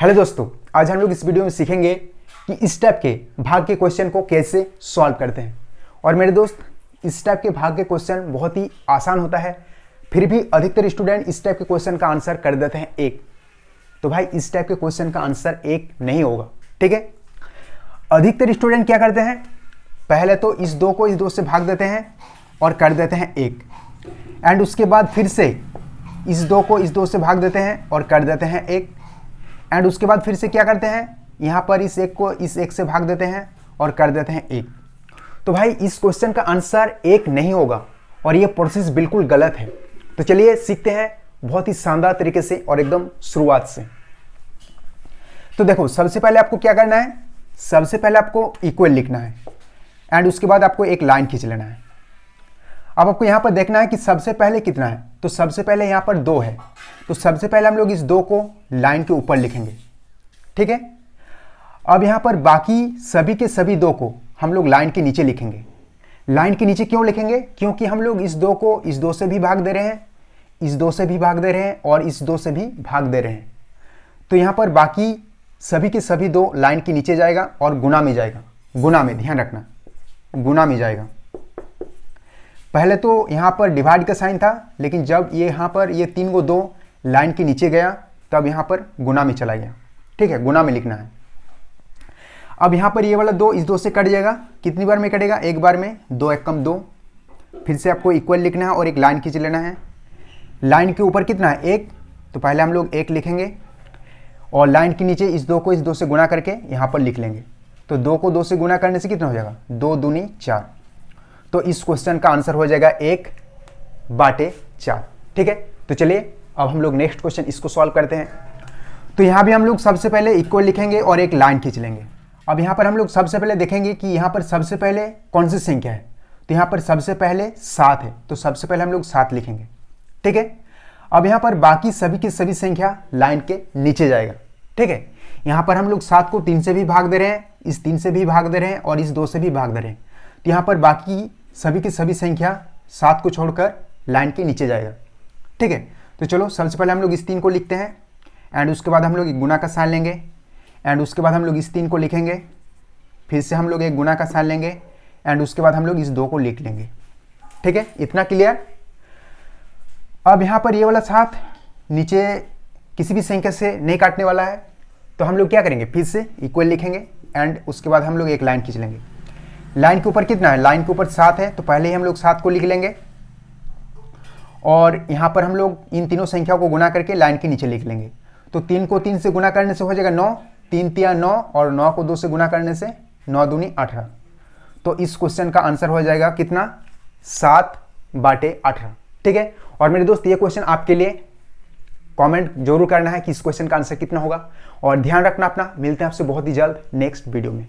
Hello दोस्तों, आज हम लोग इस वीडियो में सीखेंगे कि इस टाइप के भाग के क्वेश्चन को कैसे सॉल्व करते हैं। और मेरे दोस्त, इस टाइप के भाग के क्वेश्चन बहुत ही आसान होता है, फिर भी अधिकतर स्टूडेंट इस टाइप के क्वेश्चन का आंसर कर देते हैं एक। तो भाई इस टाइप के क्वेश्चन का आंसर एक नहीं होगा, ठीक है। अधिकतर स्टूडेंट क्या करते हैं, पहले तो इस दो को इस दो से भाग देते हैं और कर देते हैं एक, एंड उसके बाद फिर से इस दो को इस दो से भाग देते हैं और कर देते हैं एक, एंड उसके बाद फिर से क्या करते हैं, यहाँ पर इस एक को इस एक से भाग देते हैं और कर देते हैं एक। तो भाई इस क्वेश्चन का आंसर एक नहीं होगा और ये प्रोसेस बिल्कुल गलत है। तो चलिए सीखते हैं बहुत ही शानदार तरीके से और एकदम शुरुआत से। तो देखो, सबसे पहले आपको क्या करना है, सबसे पहले आपको इक्वल लिखना है एंड उसके बाद आपको एक लाइन खींच लेना है। अब आपको यहाँ पर देखना है कि सबसे पहले कितना है, तो सबसे पहले यहाँ पर 2 है, तो सबसे पहले हम लोग इस 2 को लाइन के ऊपर लिखेंगे, ठीक है। अब यहाँ पर बाकी सभी के सभी 2 को हम लोग लाइन के नीचे लिखेंगे। लाइन के नीचे क्यों लिखेंगे, क्योंकि हम लोग इस 2 को इस 2 से भी भाग दे रहे हैं, इस 2 से भी भाग दे रहे हैं और इस 2 से भी भाग दे रहे हैं। तो यहाँ पर बाकी सभी के सभी 2 लाइन के नीचे जाएगा और गुना में जाएगा, गुना में, ध्यान रखना, गुना में जाएगा। पहले तो यहाँ पर डिवाइड का साइन था, लेकिन जब ये यहाँ पर ये 3 को 2 लाइन के नीचे गया तब यहाँ पर गुना में चला गया, ठीक है, गुना में लिखना है। अब यहाँ पर ये वाला 2 इस 2 से कट जाएगा, कितनी बार में कटेगा, एक बार में, 2 एक कम 2। फिर से आपको इक्वल लिखना है और एक लाइन खींच लेना है। लाइन के ऊपर कितना है, 1, तो पहले हम लोग 1 लिखेंगे और लाइन के नीचे इस 2 को इस 2 से गुणा करके यहाँ पर लिख लेंगे। तो 2 को 2 से गुणा करने से कितना हो जाएगा, 2 दूनी 4। तो इस क्वेश्चन का आंसर हो जाएगा 1/4, ठीक है। तो चलिए अब हम लोग नेक्स्ट क्वेश्चन इसको सॉल्व करते हैं। तो यहाँ भी हम लोग सबसे पहले इक्वल लिखेंगे और एक लाइन खींच लेंगे। अब यहाँ पर हम लोग सबसे पहले देखेंगे कि यहाँ पर सबसे पहले कौन सी संख्या है, तो यहाँ पर सबसे पहले 7 है, तो सबसे पहले हम लोग 7 लिखेंगे, ठीक है। अब यहाँ पर बाकी सभी की सभी संख्या लाइन के नीचे जाएगा, ठीक है। यहाँ पर हम लोग 7 को 3 से भी भाग दे रहे हैं, इस 3 से भी भाग दे रहे हैं और इस 2 से भी भाग दे रहे हैं। तो यहाँ पर बाकी सभी की सभी संख्या 7 को छोड़कर लाइन के नीचे जाएगा, ठीक है। तो चलो सबसे पहले हम लोग इस 3 को लिखते हैं एंड उसके बाद हम लोग एक गुना का साइन लेंगे एंड उसके बाद हम लोग इस 3 को लिखेंगे, फिर से हम लोग एक गुना का साइन लेंगे एंड उसके बाद हम लोग इस 2 को लिख लेंगे, ठीक है। इतना क्लियर। अब यहाँ पर ये वाला 7 नीचे किसी भी संख्या से नहीं काटने वाला है, तो हम लोग क्या करेंगे, फिर से इक्वल लिखेंगे एंड उसके बाद हम लोग एक लाइन खींच लेंगे। लाइन के ऊपर कितना है, लाइन के ऊपर 7 है, तो पहले ही हम लोग 7 को लिख लेंगे और यहाँ पर हम लोग इन तीनों संख्याओं को गुना करके लाइन के नीचे लिख लेंगे। तो 3 को 3 से गुना करने से हो जाएगा 9, 3 तिया 9 और 9 को 2 से गुना करने से 9 दूनी 18। तो इस क्वेश्चन का आंसर हो जाएगा कितना, 7/18, ठीक है। और मेरे दोस्त, ये क्वेश्चन आपके लिए कमेंट जरूर करना है कि इस क्वेश्चन का आंसर कितना होगा। और ध्यान रखना अपना, मिलते हैं आपसे बहुत ही जल्द नेक्स्ट वीडियो में।